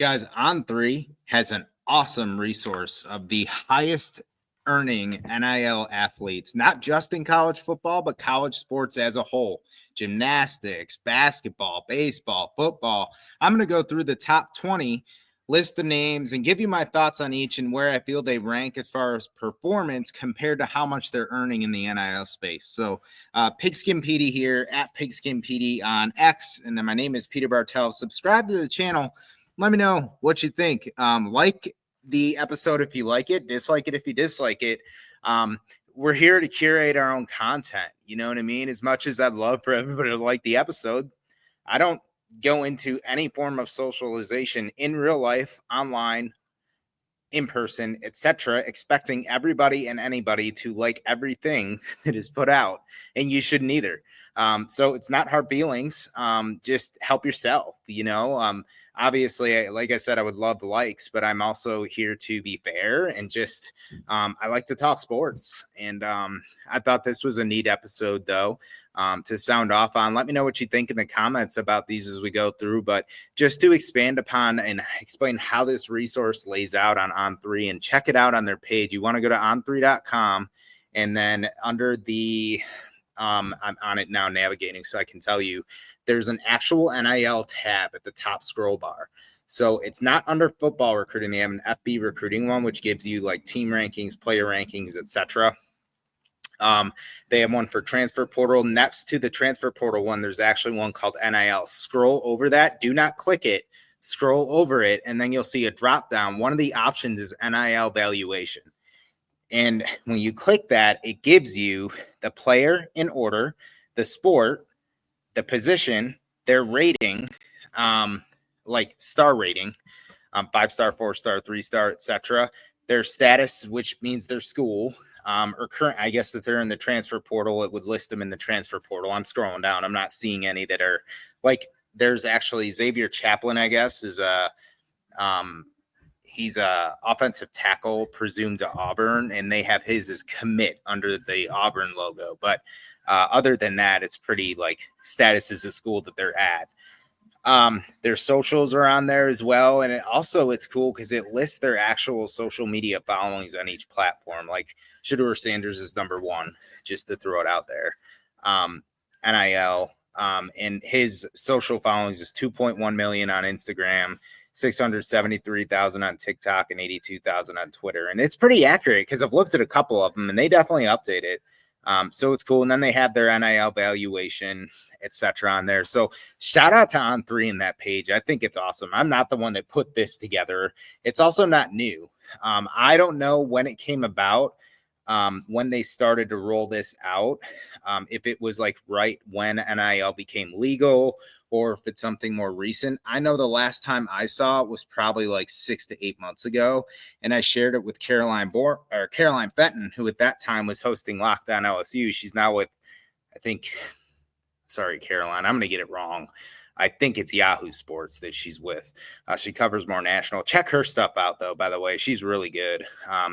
Guys, On3 has an awesome resource of the highest earning NIL athletes, not just in college football, but college sports as a whole. Gymnastics, basketball, baseball, football. I'm going to go through the top 20, list the names, and give you my thoughts on each and where I feel they rank as far as performance compared to how much they're earning in the NIL space. So Pigskin PD here at Pigskin PD on X. And then my name is Peter Bartel. Subscribe to the channel. Let me know what you think. Like the episode if you like it, dislike it if you dislike it. We're here to curate our own content. You know what I mean? As much as I'd love for everybody to like the episode, I don't go into any form of socialization in real life, online, in person, etc., expecting everybody and anybody to like everything that is put out, and you shouldn't either. So it's not hard feelings. Just help yourself, obviously, like I said, I would love the likes, but I'm also here to be fair and just, I like to talk sports. And I thought this was a neat episode though, to sound off on. Let me know what you think in the comments about these as we go through, but just to expand upon and explain how this resource lays out on On3 and check it out on their page. You want to go to on3.com and then under the, I'm on it now navigating so I can tell you, there's an actual NIL tab at the top scroll bar. So it's not under football recruiting. They have an FB recruiting one, which gives you like team rankings, player rankings, etc. They have one for transfer portal. Next to the transfer portal one, there's actually one called NIL. Scroll over that. Do not click it. Scroll over it, and then you'll see a drop down. One of the options is NIL valuation. And when you click that, it gives you the player in order, the sport, the position, their rating, like star rating, 5-star, 4-star, 3-star, etc. Their status, which means their school, or current, I guess that they're in the transfer portal, it would list them in the transfer portal. I'm scrolling down. I'm not seeing any that are like, there's actually Xavier Chaplin, I guess, is he's a offensive tackle presumed to Auburn, and they have his as commit under the Auburn logo. But other than that, it's pretty like status is the school that they're at. Their socials are on there as well. And it's cool because it lists their actual social media followings on each platform. Like Shedeur Sanders is number 1, just to throw it out there. NIL, and his social followings is 2.1 million on Instagram, 673,000 on TikTok, and 82,000 on Twitter. And it's pretty accurate because I've looked at a couple of them and they definitely update it. So it's cool. And then they have their NIL valuation, etc. on there. So shout out to On3 in that page. I think it's awesome. I'm not the one that put this together. It's also not new. I don't know when it came about, when they started to roll this out, if it was like right when NIL became legal or if it's something more recent. I know the last time I saw it was probably like 6 to 8 months ago, and I shared it with Caroline Fenton, who at that time was hosting Lockdown LSU. She's now with, sorry, Caroline, I'm going to get it wrong. I think it's Yahoo Sports that she's with. She covers more national. Check her stuff out, though, by the way. She's really good.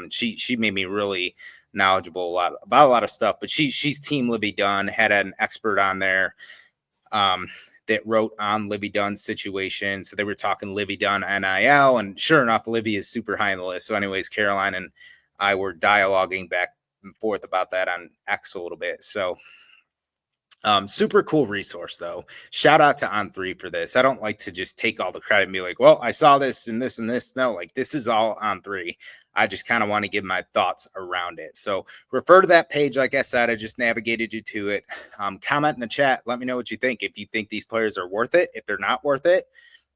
She made me really knowledgeable about a lot of stuff, but she's Team Livy Dunn, had an expert on there that wrote on Livy Dunn's situation. So they were talking Livy Dunn NIL, and sure enough, Livy is super high on the list. So anyways, Caroline and I were dialoguing back and forth about that on X a little bit. So super cool resource though. Shout out to On3 for this. I don't like to just take all the credit and be like, well, I saw this and this and this. No, like this is all On3. I just kind of want to give my thoughts around it. So refer to that page. Like I said, I just navigated you to it. Comment in the chat. Let me know what you think. If you think these players are worth it, if they're not worth it,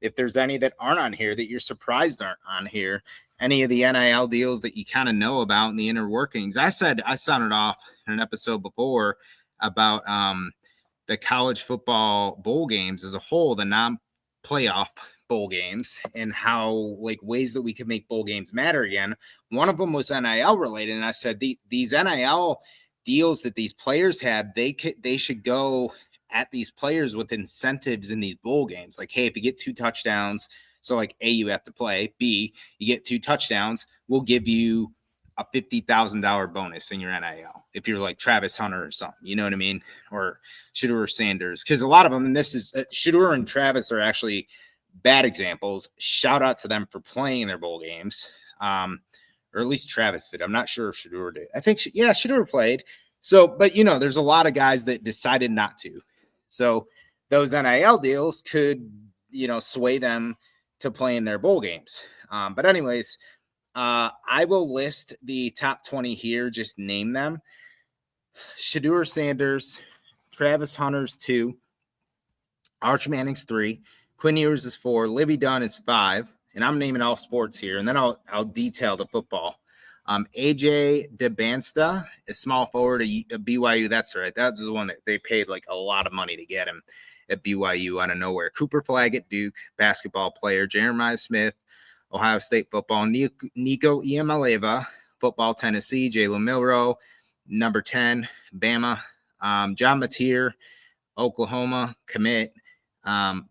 if there's any that aren't on here that you're surprised aren't on here, any of the NIL deals that you kind of know about in the inner workings. I sounded off in an episode before about the college football bowl games as a whole, the non-playoff bowl games, and how like ways that we could make bowl games matter again. One of them was NIL related, and I said these NIL deals that these players have, they should go at these players with incentives in these bowl games. Like, hey, if you get 2 touchdowns, so like A, you have to play, B, you get 2 touchdowns, we'll give you a $50,000 bonus in your NIL if you're like Travis Hunter or something, you know what I mean? Or Shedeur Sanders. Because a lot of them, and this is Shedeur and Travis are actually bad examples. Shout out to them for playing in their bowl games. Or at least Travis did. I'm not sure if Shedeur did. I think, Shedeur played. So, but there's a lot of guys that decided not to. So those NIL deals could, sway them to play in their bowl games. But anyways, I will list the top 20 here. Just name them. Shedeur Sanders, Travis Hunter's 2, Arch Manning's 3, Quinn Ewers is 4, Livy Dunn is 5, and I'm naming all sports here, and then I'll detail the football. AJ DeBansta, a small forward at BYU. That's right. That's the one that they paid like a lot of money to get him at BYU out of nowhere. Cooper Flagg at Duke, basketball player. Jeremiah Smith, Ohio State football. Nico Iamaleava, football, Tennessee. Jalen Milroe, number 10, Bama. John Mateer, Oklahoma, commit.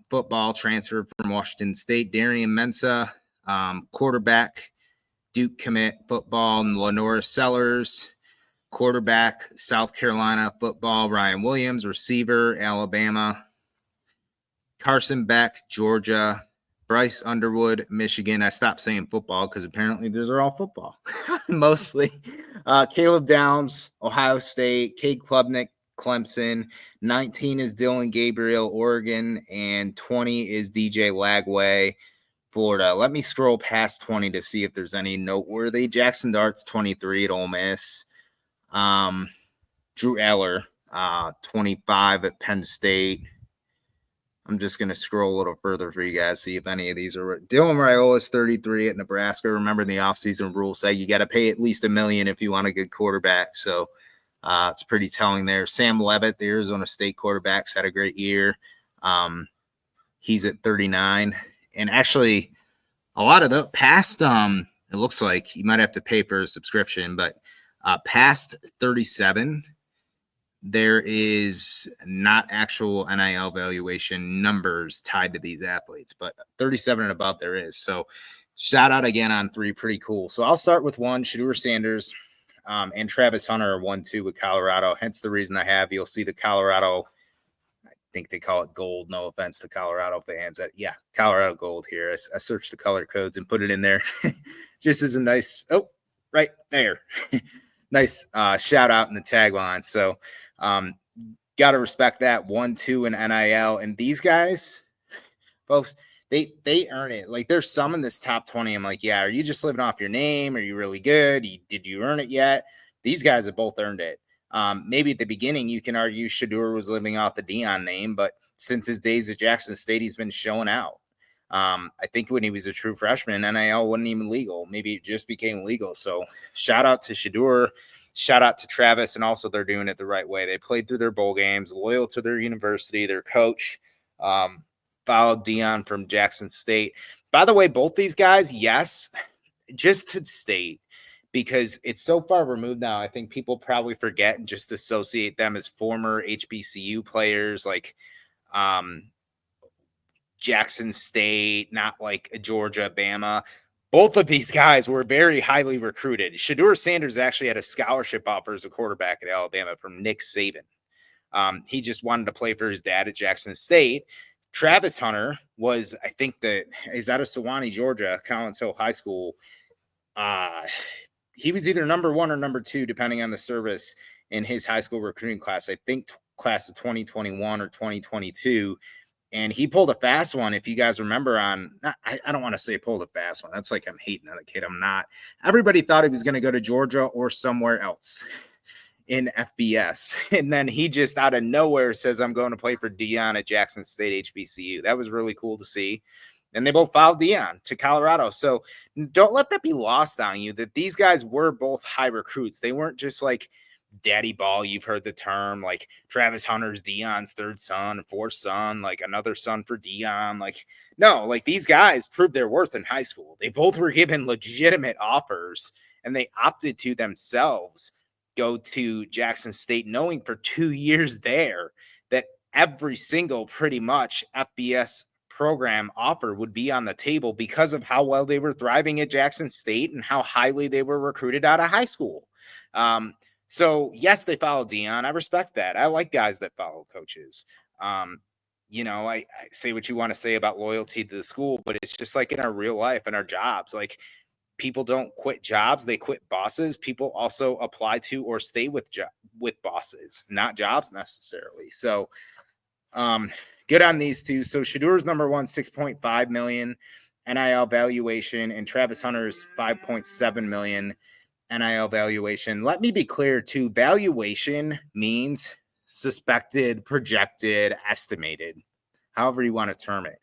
Football, transfer from Washington State. Darian Mensah, quarterback, Duke commit. Football, and Lenora Sellers, quarterback, South Carolina. Football, Ryan Williams, receiver, Alabama. Carson Beck, Georgia. Bryce Underwood, Michigan. I stopped saying football because apparently those are all football, mostly. Caleb Downs, Ohio State. Cade Klubnik, Clemson. 19 is Dylan Gabriel, Oregon. And 20 is DJ Lagway, Florida. Let me scroll past 20 to see if there's any noteworthy. Jackson Dart's 23 at Ole Miss. Drew Eller, 25 at Penn State. I'm just going to scroll a little further for you guys, see if any of these are. Dylan Raiola's 33 at Nebraska. Remember, the offseason rules say you got to pay at least $1 million if you want a good quarterback. So it's pretty telling there. Sam Levitt, the Arizona State quarterbacks, had a great year. He's at 39. And actually, a lot of the past, it looks like you might have to pay for a subscription, but past 37, there is not actual NIL valuation numbers tied to these athletes, but 37 and above there is. So shout out again on 3, pretty cool. So I'll start with 1, Shedeur Sanders, and Travis Hunter are 1-2 with Colorado. Hence the reason I have, you'll see the Colorado, I think they call it gold. No offense to Colorado fans. Colorado gold here. I searched the color codes and put it in there just as a nice, right there. Nice shout out in the tagline. So got to respect that. 1-2 in NIL. And these guys, folks, they earn it. Like, there's some in this top 20. I'm like, yeah, are you just living off your name? Are you really good? Did you earn it yet? These guys have both earned it. Maybe at the beginning, you can argue Shedeur was living off the Deion name, but since his days at Jackson State, he's been showing out. I think when he was a true freshman, NIL wasn't even legal. Maybe it just became legal. So shout out to Shedeur, shout out to Travis, and also they're doing it the right way. They played through their bowl games, loyal to their university, their coach, followed Deion from Jackson State. By the way, both these guys, yes, just to state, because it's so far removed now, I think people probably forget and just associate them as former HBCU players, like Jackson State, not like Georgia, Bama. Both of these guys were very highly recruited. Shedeur Sanders actually had a scholarship offer as a quarterback at Alabama from Nick Saban. He just wanted to play for his dad at Jackson State. Travis Hunter was, I think, is out of Sewanee, Georgia, Collins Hill High School. He was either number 1 or number 2, depending on the service in his high school recruiting class. I think class of 2021 or 2022. And he pulled a fast one, if you guys remember I don't want to say pulled a fast one. That's like I'm hating on the kid. I'm not. Everybody thought he was going to go to Georgia or somewhere else in FBS. And then he just out of nowhere says, I'm going to play for Deion at Jackson State HBCU. That was really cool to see. And they both followed Deion to Colorado. So don't let that be lost on you that these guys were both high recruits. They weren't just like daddy ball. You've heard the term, like Travis Hunter's Deion's 3rd son, 4th son, like another son for Deion. Like, no, like these guys proved their worth in high school. They both were given legitimate offers and they opted to themselves go to Jackson State, knowing for 2 years there that every single pretty much FBS program offer would be on the table because of how well they were thriving at Jackson State and how highly they were recruited out of high school. So yes, they follow Deion. I respect that. I like guys that follow coaches. I say what you want to say about loyalty to the school, but it's just like in our real life and our jobs. Like, people don't quit jobs, they quit bosses. People also apply to or stay with bosses, not jobs necessarily. So good on these two. So Shadur's number one, 6.5 million NIL valuation, and Travis Hunter's 5.7 million NIL valuation. Let me be clear too. Valuation means suspected, projected, estimated, however you want to term it.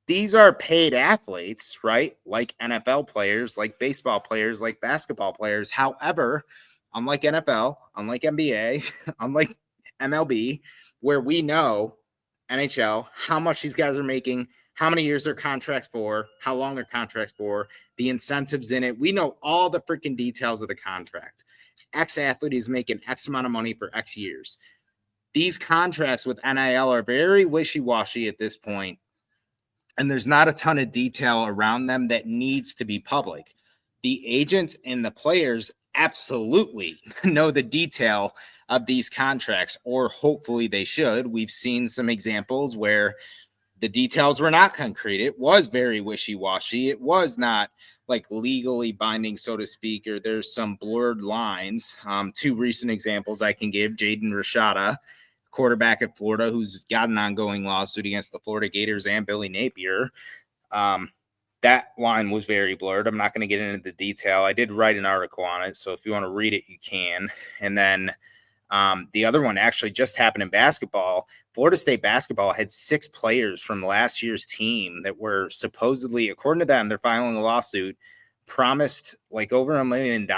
These are paid athletes, right? Like NFL players, like baseball players, like basketball players. However, unlike NFL, unlike NBA, unlike MLB, where we know NHL, how much these guys are making, how many years their contracts for, how long their contracts for, the incentives in it. We know all the freaking details of the contract. X athlete is making X amount of money for X years. These contracts with NIL are very wishy-washy at this point, and there's not a ton of detail around them that needs to be public. The agents and the players absolutely know the detail of these contracts, or hopefully they should. We've seen some examples where the details were not concrete. It was very wishy-washy. It was not like legally binding, so to speak, or there's some blurred lines. Two recent examples I can give: Jaden Rashada, quarterback at Florida, who's got an ongoing lawsuit against the Florida Gators and Billy Napier. That line was very blurred. I'm not going to get into the detail. I did write an article on it, so if you want to read it, you can. And then the other one actually just happened in basketball. Florida State basketball had 6 players from last year's team that were supposedly, according to them, they're filing a lawsuit, promised like over $1 million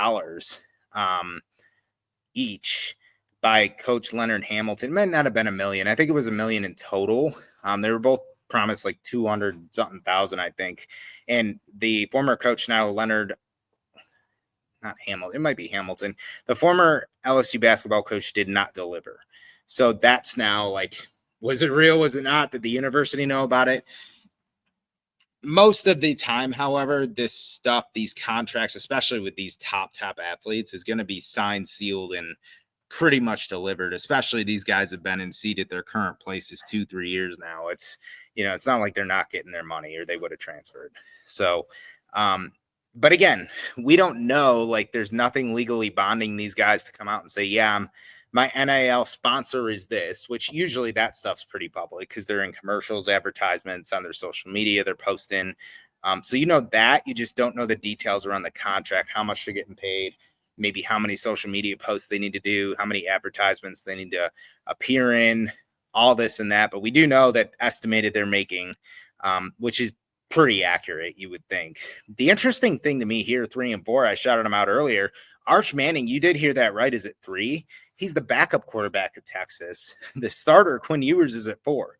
each by Coach Leonard Hamilton. It might not have been $1 million. I think it was $1 million in total. They were both promised like 200 something thousand, I think. And the former coach now, Leonard, not Hamilton, it might be Hamilton, the former LSU basketball coach, did not deliver. So that's now like, was it real? Was it not? Did the university know about it? Most of the time, however, this stuff, these contracts, especially with these top athletes, is going to be signed, sealed, and pretty much delivered. Especially these guys have been in seat at their current places 2-3 years now. It's, it's not like they're not getting their money or they would have transferred. So, but again, we don't know, like, there's nothing legally bonding these guys to come out and say, yeah, my NIL sponsor is this, which usually that stuff's pretty public because they're in commercials, advertisements on their social media, they're posting. So that, you just don't know the details around the contract, how much they're getting paid, maybe how many social media posts they need to do, how many advertisements they need to appear in, all this and that. But we do know that estimated they're making, which is pretty accurate, you would think. The interesting thing to me here, 3 and 4, I shouted them out earlier. Arch Manning, you did hear that right, is at 3. He's the backup quarterback at Texas. The starter, Quinn Ewers, is at 4.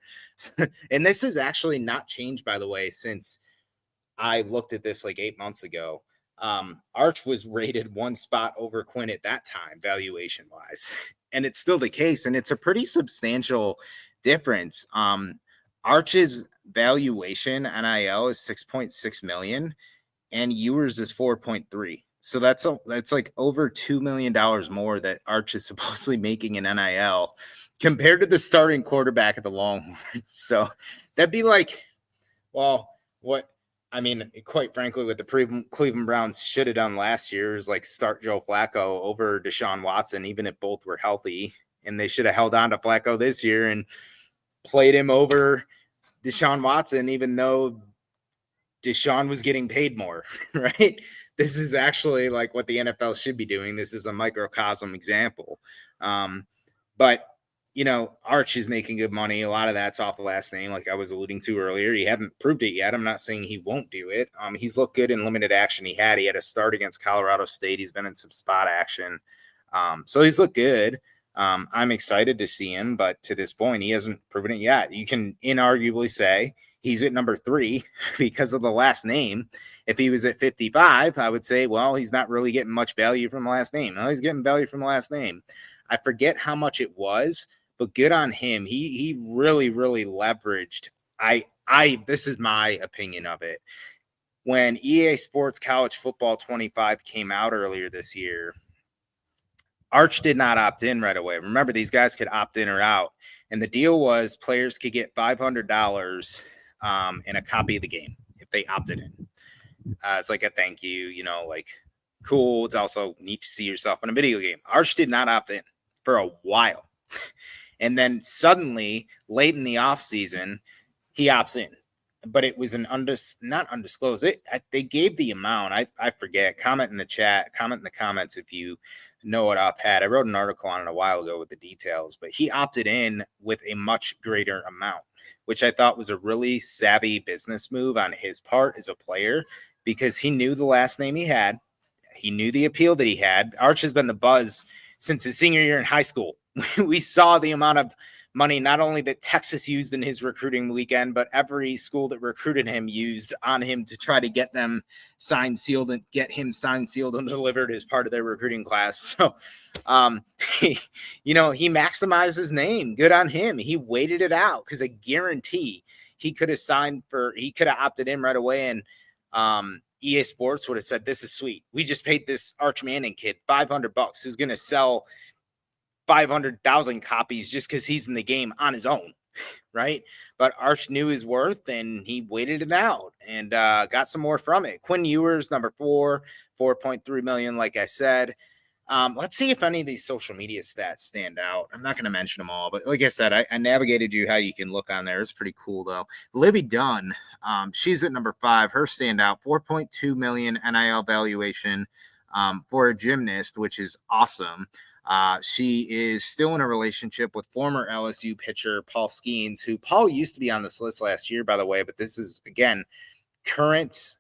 And this has actually not changed, by the way, since I looked at this like 8 months ago. Arch was rated 1 spot over Quinn at that time, valuation wise. And it's still the case. And it's a pretty substantial difference. Arch's valuation NIL is 6.6 million and Ewers is 4.3. So that's like over $2 million more that Arch is supposedly making in NIL compared to the starting quarterback at the Longhorns. So that'd be like, well, quite frankly, what the Cleveland Browns should have done last year is like start Joe Flacco over Deshaun Watson, even if both were healthy. And they should have held on to Flacco this year and played him over Deshaun Watson, even though Deshaun was getting paid more, right? This is actually like what the NFL should be doing. This is a microcosm example. But Arch is making good money. A lot of that's off the last name, like I was alluding to earlier. He hasn't proved it yet. I'm not saying he won't do it. He's looked good in limited action. He had a start against Colorado State. He's been in some spot action. So he's looked good. I'm excited to see him, but to this point, he hasn't proven it yet. You can inarguably say he's at number 3 because of the last name. If he was at 55, I would say, well, he's not really getting much value from the last name. No, he's getting value from the last name. I forget how much it was, but good on him. He really, really leveraged. This is my opinion of it. When EA Sports College Football 25 came out earlier this year, Arch did not opt in right away. Remember, these guys could opt in or out. And the deal was players could get $500 and a copy of the game if they opted in. It's like a thank you, like cool. It's also neat to see yourself in a video game. Arch did not opt in for a while. And then suddenly, late in the offseason, he opts in. But it was not undisclosed. They gave the amount. I forget. Comment in the chat. Comment in the comments if you know it offhand. I wrote an article on it a while ago with the details. But he opted in with a much greater amount, which I thought was a really savvy business move on his part as a player, because he knew the last name he had. He knew the appeal that he had. Arch has been the buzz since his senior year in high school. We saw the amount of money not only that Texas used in his recruiting weekend, but every school that recruited him used on him to try to get them signed, sealed, and get him signed, sealed, and delivered as part of their recruiting class. So, he maximized his name. Good on him. He waited it out, because I guarantee he could have opted in right away, and EA Sports would have said, "This is sweet. We just paid this Arch Manning kid $500 who's going to sell 500,000 copies just because he's in the game on his own," right? But Arch knew his worth, and he waited it out and got some more from it. Quinn Ewers, number 4, 4.3 million, like I said. Let's see if any of these social media stats stand out. I'm not going to mention them all, but like I said, I navigated you how you can look on there. It's pretty cool, though. Libby Dunn, she's at number 5. Her standout, 4.2 million NIL valuation for a gymnast, which is awesome. She is still in a relationship with former LSU pitcher Paul Skeens, who Paul used to be on this list last year, by the way, but this is, again, current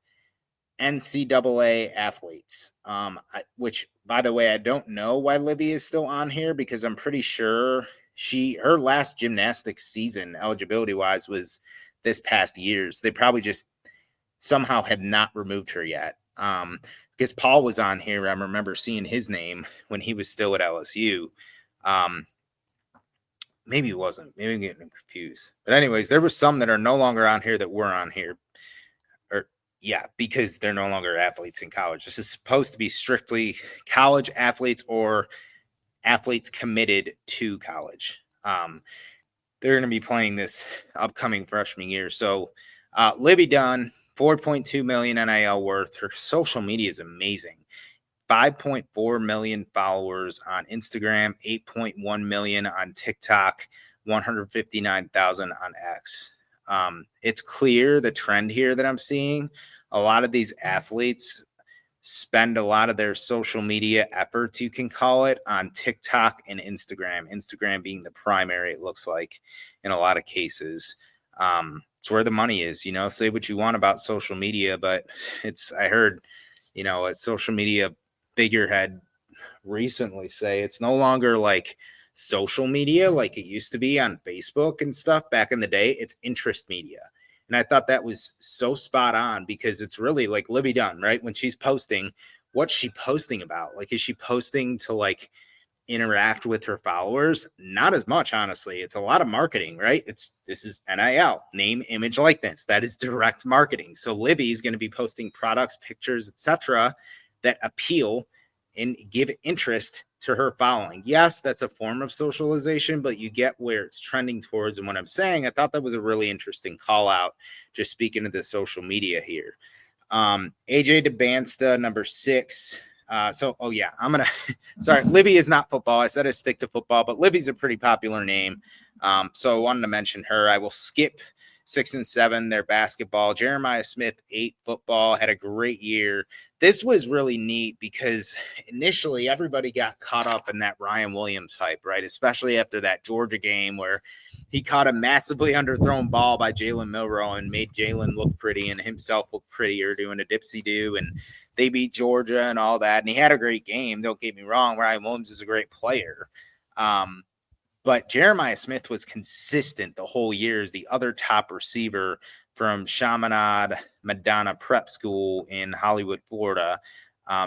NCAA athletes, which, by the way, I don't know why Libby is still on here, because I'm pretty sure her last gymnastics season, eligibility-wise, was this past year's. They probably just somehow have not removed her yet. Because Paul was on here. I remember seeing his name when he was still at LSU. Maybe he wasn't. Maybe I'm getting confused. But anyways, there were some that are no longer on here that were on here. Because they're no longer athletes in college. This is supposed to be strictly college athletes or athletes committed to college. They're going to be playing this upcoming freshman year. So Libby Dunn, 4.2 million NIL worth. Her social media is amazing. 5.4 million followers on Instagram, 8.1 million on TikTok, 159,000 on X. It's clear the trend here that I'm seeing. A lot of these athletes spend a lot of their social media efforts, you can call it, on TikTok and Instagram. Instagram being the primary, it looks like, in a lot of cases. It's where the money is, say what you want about social media, but I heard, a social media figurehead recently say it's no longer like social media like it used to be on Facebook and stuff back in the day. It's interest media. And I thought that was so spot on, because it's really like Libby Dunn, right? When she's posting, what's she posting about? Like, is she posting to like interact with her followers? Not as much, honestly. It's a lot of marketing, right? This is NIL, name, image, likeness. That is direct marketing. So Libby is going to be posting products, pictures, etc., that appeal and give interest to her following. Yes, that's a form of socialization, but you get where it's trending towards. And what I'm saying, I thought that was a really interesting call out, just speaking of the social media here. AJ DeBansta, number 6. I'm going to, sorry, Libby is not football. I said I stick to football, but Libby's a pretty popular name. So I wanted to mention her. I will skip 6 and 7, their basketball. Jeremiah Smith, 8, football, had a great year. This was really neat because initially everybody got caught up in that Ryan Williams hype, right? Especially after that Georgia game where he caught a massively underthrown ball by Jalen Milroe and made Jalen look pretty and himself look prettier doing a dipsy-do, and they beat Georgia and all that. And he had a great game. Don't get me wrong. Ryan Williams is a great player. But Jeremiah Smith was consistent the whole year as the other top receiver from Chaminade Madonna Prep School in Hollywood, Florida.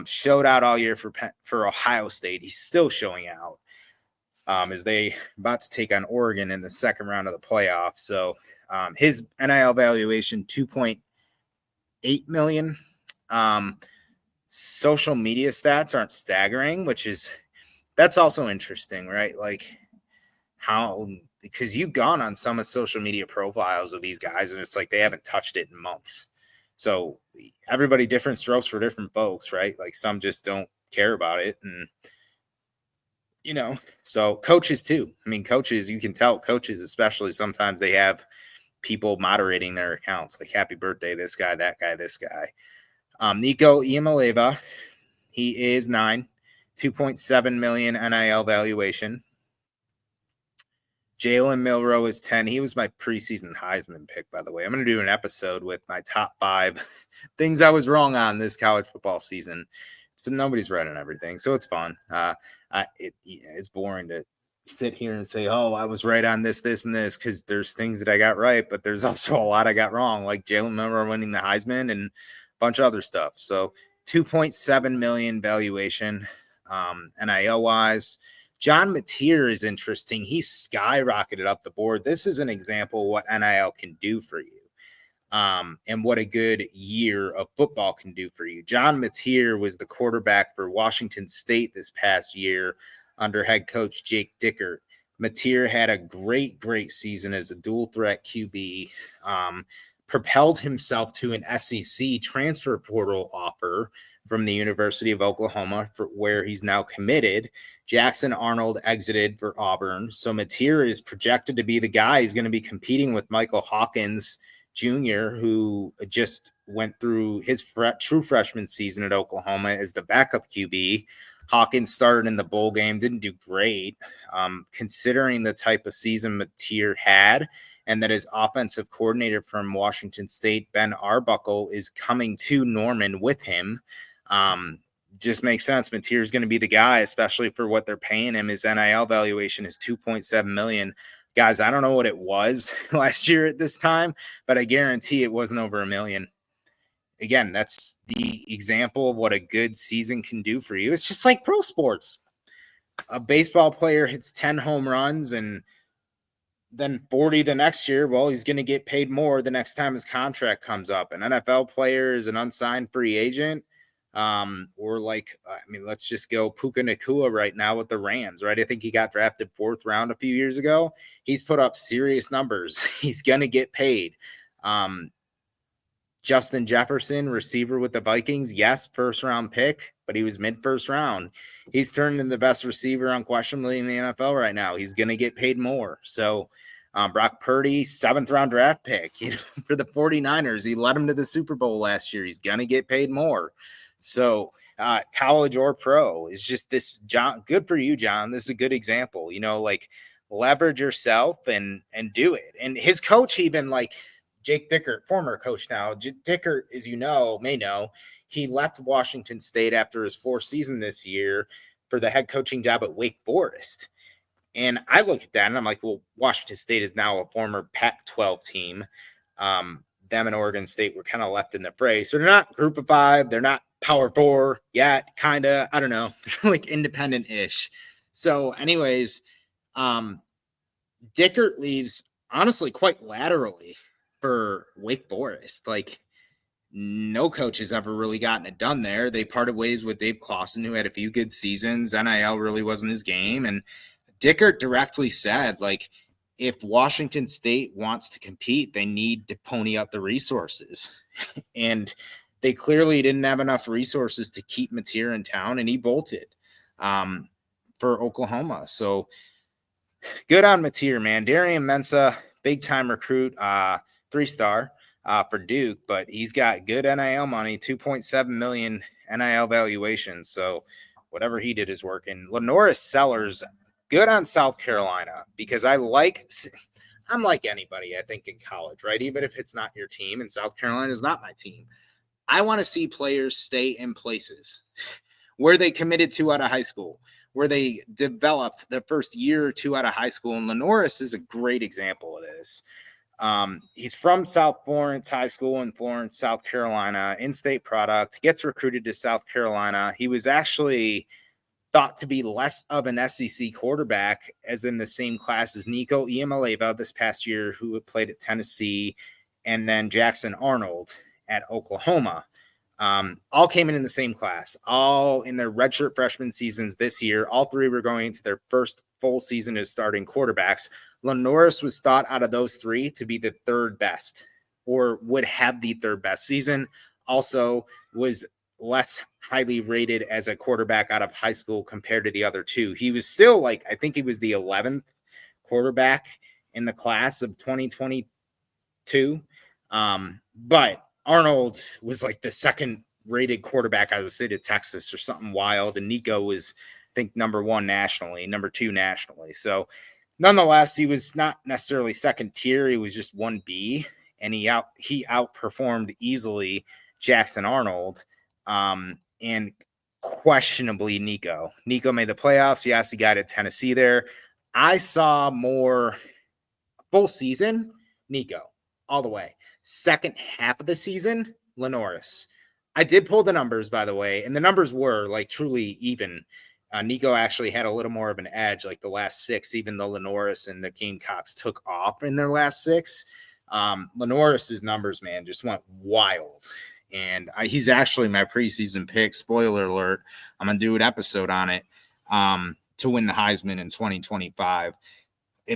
Showed out all year for Ohio State. He's still showing out as they about to take on Oregon in the second round of the playoffs. So his NIL valuation, 2.8 million. Social media stats aren't staggering, that's also interesting, right? Like how because you've gone on some of social media profiles of these guys, and it's like they haven't touched it in months. So everybody, different strokes for different folks, right? Like some just don't care about it. And, so coaches too. I mean, coaches, you can tell coaches, especially sometimes they have people moderating their accounts like happy birthday, this guy, that guy, this guy. Nico Iamaleava, he is 9, 2.7 million NIL valuation. Jalen Milroe is 10. He was my preseason Heisman pick, by the way. I'm going to do an episode with my top 5 things I was wrong on this college football season. Nobody's read on everything, so it's fun. It's boring to sit here and say, oh, I was right on this, and this, because there's things that I got right, but there's also a lot I got wrong, like Jalen Milroe winning the Heisman and a bunch of other stuff. So 2.7 million valuation, NIL-wise. John Mateer is interesting. He skyrocketed up the board. This is an example of what NIL can do for you. And what a good year of football can do for you. John Mateer was the quarterback for Washington State this past year under head coach Jake Dickert. Mateer had a great season as a dual threat QB, propelled himself to an SEC transfer portal offer from the University of Oklahoma, where he's now committed. Jackson Arnold exited for Auburn. So Mateer is projected to be the guy who's going to be competing with Michael Hawkins Jr., who just went through his true freshman season at Oklahoma as the backup QB. Hawkins started in the bowl game, didn't do great, considering the type of season Mateer had, and that his offensive coordinator from Washington State, Ben Arbuckle, is coming to Norman with him. Just makes sense. Mateer is going to be the guy, especially for what they're paying him. His NIL valuation is $2.7 million. Guys, I don't know what it was last year at this time, but I guarantee it wasn't over $1 million. Again, that's the example of what a good season can do for you. It's just like pro sports. A baseball player hits 10 home runs and then 40 the next year. Well, he's going to get paid more the next time his contract comes up. An NFL player is an unsigned free agent. Or let's just go Puka Nacua right now with the Rams, right? I think he got drafted 4th round a few years ago. He's put up serious numbers. He's going to get paid. Justin Jefferson, receiver with the Vikings, yes, 1st round pick, but he was mid-1st round. He's turned into the best receiver unquestionably in the NFL right now. He's going to get paid more. So Brock Purdy, 7th round draft pick, for the 49ers. He led him to the Super Bowl last year. He's going to get paid more. So college or pro is just this, John. Good for you, John. This is a good example, leverage yourself and do it. And his coach, even Jake Dickert, former coach now, Dickert, as may know, he left Washington State after his 4th season this year for the head coaching job at Wake Forest. And I look at that and I'm like, well, Washington State is now a former Pac-12 team. Them and Oregon State were kind of left in the fray. So they're not group of 5. They're not Power 4 yet. Kind of, I don't know, like independent-ish. So anyways, Dickert leaves honestly quite laterally for Wake Forest. No coach has ever really gotten it done there. They parted ways with Dave Clawson, who had a few good seasons. NIL really wasn't his game. And Dickert directly said, if Washington State wants to compete, they need to pony up the resources. And they clearly didn't have enough resources to keep Mateer in town, and he bolted for Oklahoma. So good on Mateer, man. Darian Mensah, big-time recruit, 3-star for Duke, but he's got good NIL money, 2.7 million NIL valuation. So whatever he did is working. Lenoris Sellers, good on South Carolina, because I'm like anybody, I think, in college, right? Even if it's not your team, and South Carolina is not my team. I want to see players stay in places where they committed to out of high school, where they developed the first year or 2 out of high school. And Lenoris is a great example of this. He's from South Florence High School in Florence, South Carolina, in-state product, gets recruited to South Carolina. He was actually thought to be less of an SEC quarterback, as in the same class as Nico Iamaleava this past year, who played at Tennessee, and then Jackson Arnold at Oklahoma. All came in the same class, all in their redshirt freshman seasons this year. All 3 were going into their first full season as starting quarterbacks. Lenoris was thought out of those three to be the third best, or would have the third best season. Also was less highly rated as a quarterback out of high school compared to the other two. He was still I think he was the 11th quarterback in the class of 2022. But Arnold was like the second rated quarterback out of the state of Texas or something wild. And Nico was, I think, number one nationally, number two nationally. So nonetheless, he was not necessarily second tier. He was just 1B, and he outperformed easily Jackson Arnold, and questionably Nico. Nico made the playoffs. Yes, he got at Tennessee there. I saw more full season, Nico, all the way. Second half of the season, Lenoris. I did pull the numbers, by the way, and the numbers were truly even. Nico actually had a little more of an edge, like the last six, even though Lenoris and the Gamecocks took off in their last six. Lenoris's numbers, man, just went wild. And he's actually my preseason pick. Spoiler alert. I'm going to do an episode on it to win the Heisman in 2025.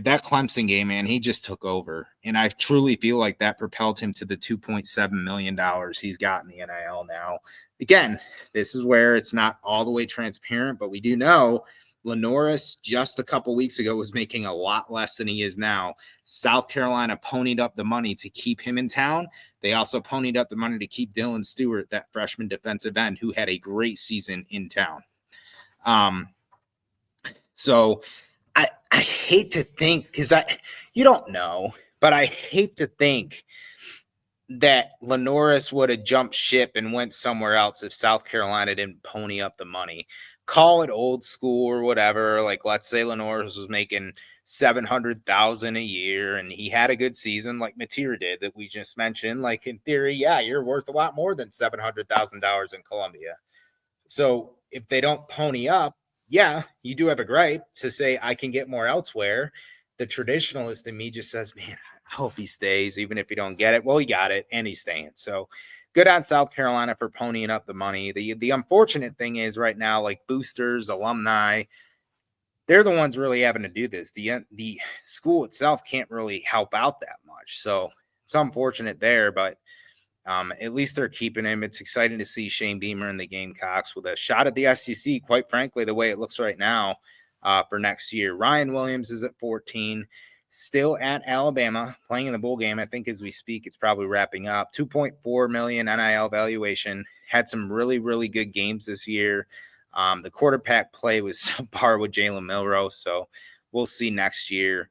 That Clemson game, man, he just took over. And I truly feel like that propelled him to the $2.7 million he's got in the NIL now. Again, this is where it's not all the way transparent, but we do know Lenoris just a couple weeks ago was making a lot less than he is now. South Carolina ponied up the money to keep him in town. They also ponied up the money to keep Dylan Stewart, that freshman defensive end, who had a great season in town. So I hate to think, because you don't know, but I hate to think that Lenoris would have jumped ship and went somewhere else if South Carolina didn't pony up the money. Call it old school or whatever. Like, let's say Lenoris was making $700,000 a year and he had a good season like Mateer did that we just mentioned. Like, in theory, yeah, you're worth a lot more than $700,000 in Columbia. So if they don't pony up, yeah, you do have a gripe to say I can get more elsewhere. The traditionalist in me just says, man, I hope he stays, even if you don't get it. Well, he got it, and he's staying. So good on South Carolina for ponying up the money. The unfortunate thing is right now, like boosters, alumni, they're the ones really having to do this. The school itself can't really help out that much. So it's unfortunate there, but at least they're keeping him. It's exciting to see Shane Beamer and the Gamecocks with a shot at the SEC, quite frankly, the way it looks right now for next year. Ryan Williams is at 14, still at Alabama, playing in the bowl game. I think as we speak, it's probably wrapping up. $2.4 million NIL valuation. Had some really, really good games this year. The quarterback play was subpar with Jalen Milroe, so we'll see next year.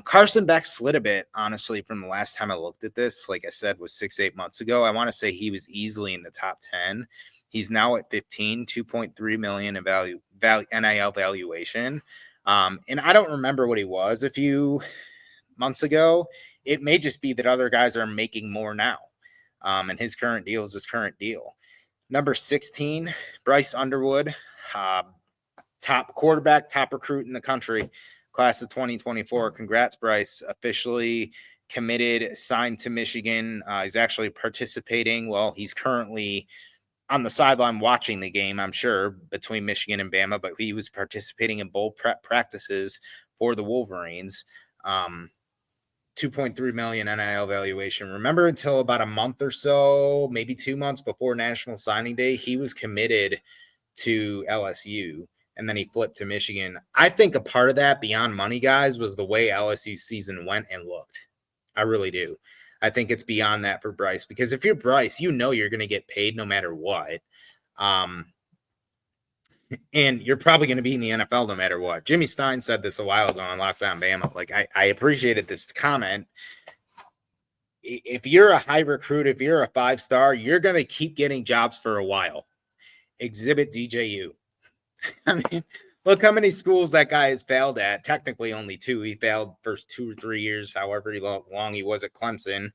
Carson Beck slid a bit, honestly, from the last time I looked at this. Like I said, was 6-8 months ago. I want to say he was easily in the top 10. He's now at 15, 2.3 million in value NIL valuation. And I don't remember what he was a few months ago. It may just be that other guys are making more now. And his current deal is his current deal. Number 16, Bryce Underwood, top quarterback, top recruit in the country. Class of 2024. Congrats, Bryce. Officially committed, signed to Michigan. He's actually participating. Well, he's currently on the sideline watching the game, I'm sure, between Michigan and Bama, but he was participating in bowl prep practices for the Wolverines. 2.3 million NIL valuation. Remember, until about a month or so, maybe 2 months before National Signing Day, he was committed to LSU. And then he flipped to Michigan. I think a part of that, beyond money, guys, was the way LSU season went and looked. I really do. I think it's beyond that for Bryce, because if you're Bryce, you know you're going to get paid no matter what. And you're probably going to be in the NFL no matter what. Jimmy Stein said this a while ago on Lockdown Bama. Like, I appreciated this comment. If you're a high recruit, if you're a 5-star, you're going to keep getting jobs for a while. Exhibit DJU. I mean, look how many schools that guy has failed at. Technically only 2. He failed first 2 or 3 years, however long he was at Clemson,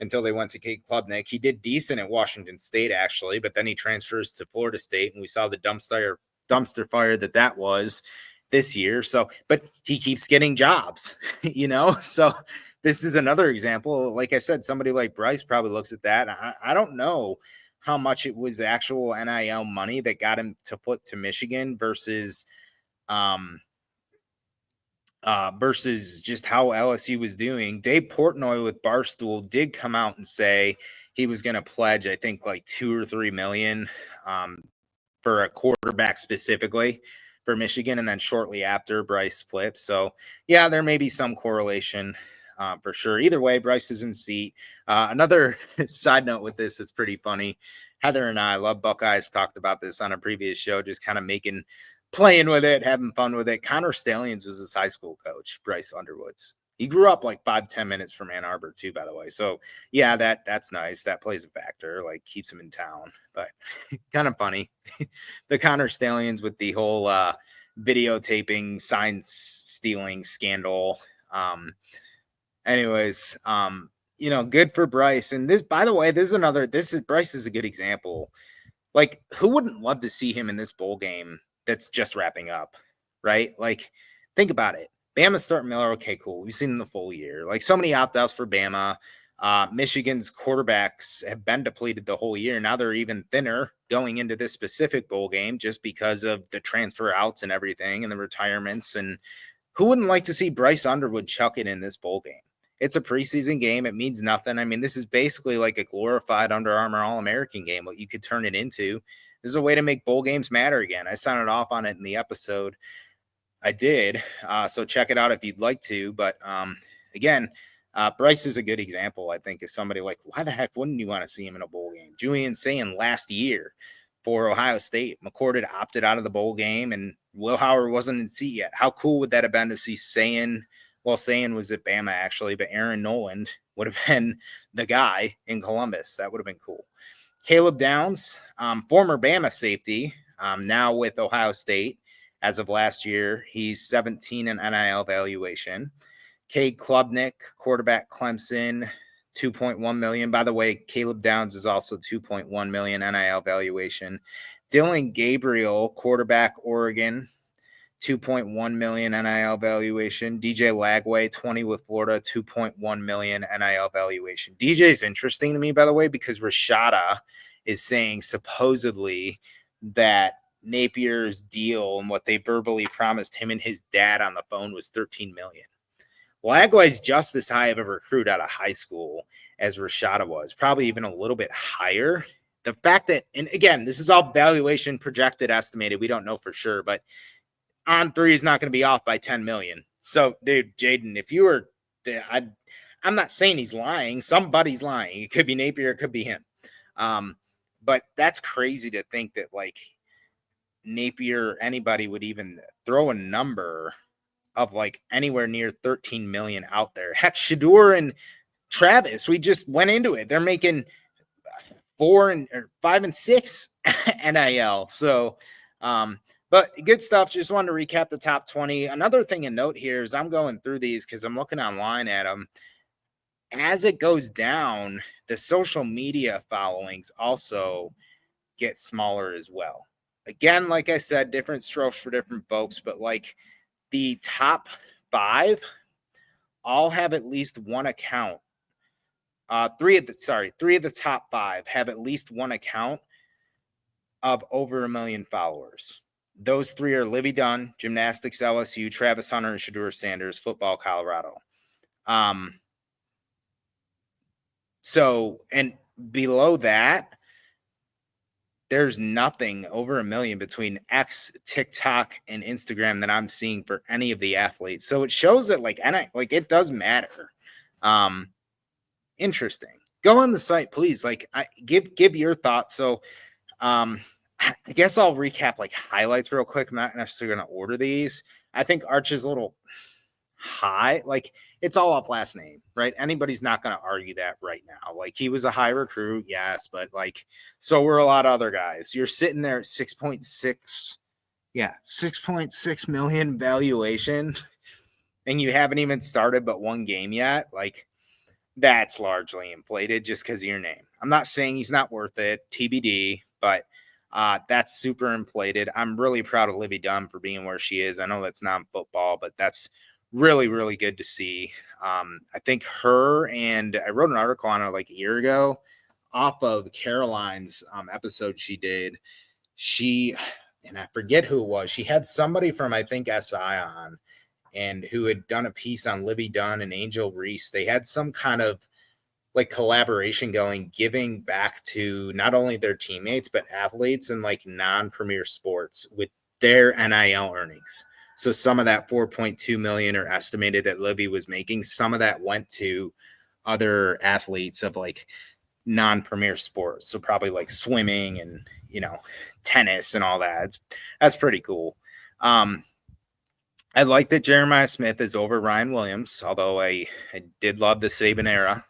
until they went to Kate Klubnik. He did decent at Washington State, actually, but then he transfers to Florida State, and we saw the dumpster fire that was this year. So, but he keeps getting jobs, So this is another example. Like I said, somebody like Bryce probably looks at that. I don't know how much it was the actual NIL money that got him to flip to Michigan versus versus just how LSU was doing. Dave Portnoy with Barstool did come out and say he was going to pledge, I think, like 2 or 3 million for a quarterback specifically for Michigan, and then shortly after Bryce flipped. So yeah, there may be some correlation for sure. Either way, Bryce is in seat. Another side note with this, it's pretty funny. Heather and I love Buckeyes, talked about this on a previous show, just kind of playing with it, having fun with it. Connor Stallions was his high school coach, Bryce Underwood's. He grew up like 5-10 minutes from Ann Arbor too, by the way. So yeah, that's nice. That plays a factor, like keeps him in town, but kind of funny. The Connor Stallions with the whole videotaping, sign stealing scandal. Anyways, good for Bryce. And this, by the way, Bryce is a good example. Like, who wouldn't love to see him in this bowl game that's just wrapping up, right? Like, think about it. Bama's starting Miller. Okay, cool. We've seen him the full year. Like, so many opt-outs for Bama. Michigan's quarterbacks have been depleted the whole year. Now they're even thinner going into this specific bowl game just because of the transfer outs and everything and the retirements. And who wouldn't like to see Bryce Underwood chuck it in this bowl game? It's a preseason game. It means nothing. I mean, this is basically like a glorified Under Armour All-American game, what you could turn it into. This is a way to make bowl games matter again. I sounded off on it in the episode. I did. So check it out if you'd like to. But again, Bryce is a good example, I think, of somebody like, why the heck wouldn't you want to see him in a bowl game? Julian Sayin last year for Ohio State. McCord had opted out of the bowl game, and Will Howard wasn't in seat yet. How cool would that have been to see Sayin? Well, Sayin was at Bama, actually, but Aaron Noland would have been the guy in Columbus. That would have been cool. Caleb Downs, former Bama safety, now with Ohio State. As of last year, he's 17 in NIL valuation. Cade Klubnik, quarterback Clemson, 2.1 million. By the way, Caleb Downs is also 2.1 million NIL valuation. Dylan Gabriel, quarterback Oregon, 2.1 million NIL valuation. DJ Lagway, 20 with Florida, 2.1 million NIL valuation. DJ is interesting to me, by the way, because Rashada is saying supposedly that Napier's deal and what they verbally promised him and his dad on the phone was 13 million. Lagway's just as high of a recruit out of high school as Rashada was, probably even a little bit higher. The fact that, and again, this is all valuation projected, estimated. We don't know for sure, but on three is not going to be off by 10 million. So, dude, Jaden, if you were, I'm not saying he's lying. Somebody's lying. It could be Napier. It could be him. But that's crazy to think that, like, Napier or anybody would even throw a number of like anywhere near 13 million out there. Heck, Shador and Travis, we just went into it. They're making 5 and 6 NIL. So, but good stuff. Just wanted to recap the top 20. Another thing to note here is I'm going through these because I'm looking online at them. As it goes down, the social media followings also get smaller as well. Again, like I said, different strokes for different folks, but like the top 5 all have at least one account. Three of the top 5 have at least one account of over 1 million followers. Those 3 are Livy Dunn, Gymnastics LSU, Travis Hunter, and Shador Sanders, Football Colorado. So, and below that, there's nothing over 1 million between X, TikTok, and Instagram that I'm seeing for any of the athletes. So it shows that it does matter. Interesting. Go on the site, please. Give your thoughts. So I guess I'll recap like highlights real quick. I'm not necessarily going to order these. I think Arch is a little high. Like, it's all up last name, right? Anybody's not going to argue that right now. Like, he was a high recruit, yes, but like, so were a lot of other guys. You're sitting there at 6.6 million valuation, and you haven't even started but one game yet. Like, that's largely inflated just because of your name. I'm not saying he's not worth it, TBD, but that's super inflated. I'm really proud of Livy Dunn for being where she is. I know that's not football, but that's really, really good to see. I think her, and I wrote an article on her like a year ago off of Caroline's episode she did. And I forget who it was. She had somebody from, I think, SI on, and who had done a piece on Livy Dunn and Angel Reese. They had some kind of like collaboration going, giving back to not only their teammates, but athletes and like non-premier sports with their NIL earnings. So some of that 4.2 million or estimated that Livy was making, some of that went to other athletes of like non-premier sports. So probably like swimming and, tennis and all that. That's pretty cool. I like that Jeremiah Smith is over Ryan Williams, although I did love the Saban era.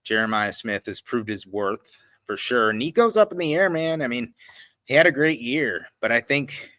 Jeremiah Smith has proved his worth for sure. Nico's up in the air, man. I mean, he had a great year, but I think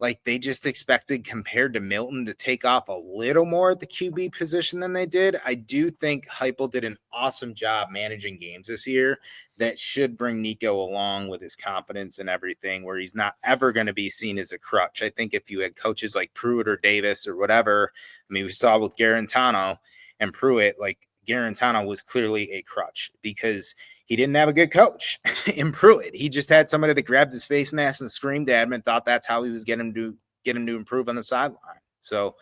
like they just expected compared to Milton to take off a little more at the QB position than they did. I do think Heupel did an awesome job managing games this year that should bring Nico along with his confidence and everything, where he's not ever going to be seen as a crutch. I think if you had coaches like Pruitt or Davis or whatever, I mean, we saw with Garantano and Pruitt, like Garantano was clearly a crutch because he didn't have a good coach in Pruitt. He just had somebody that grabbed his face mask and screamed at him and thought that's how he was getting him to improve on the sideline. So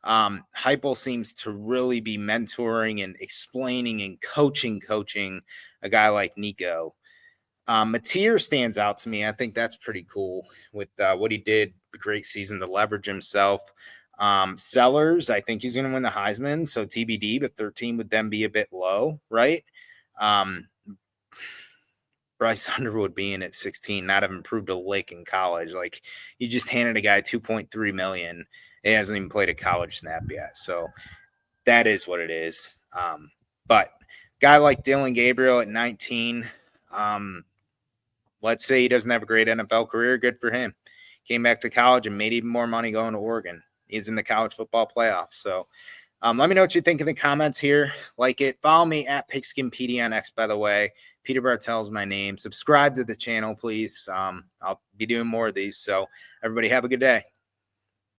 Heupel seems to really be mentoring and explaining and coaching a guy like Nico. Mateer stands out to me. I think that's pretty cool with what he did. A great season to leverage himself. Sellers, I think he's going to win the Heisman. So TBD, but 13 would then be a bit low, right? Bryce Underwood being at 16, not have improved a lick in college. Like you just handed a guy 2.3 million. He hasn't even played a college snap yet. So that is what it is. But guy like Dylan Gabriel at 19, let's say he doesn't have a great NFL career. Good for him. Came back to college and made even more money going to Oregon. He's in the college football playoffs. So let me know what you think in the comments here. Like it. Follow me at PigskinPD on X, by the way. Peter Bartell is my name. Subscribe to the channel, please. I'll be doing more of these. So everybody have a good day.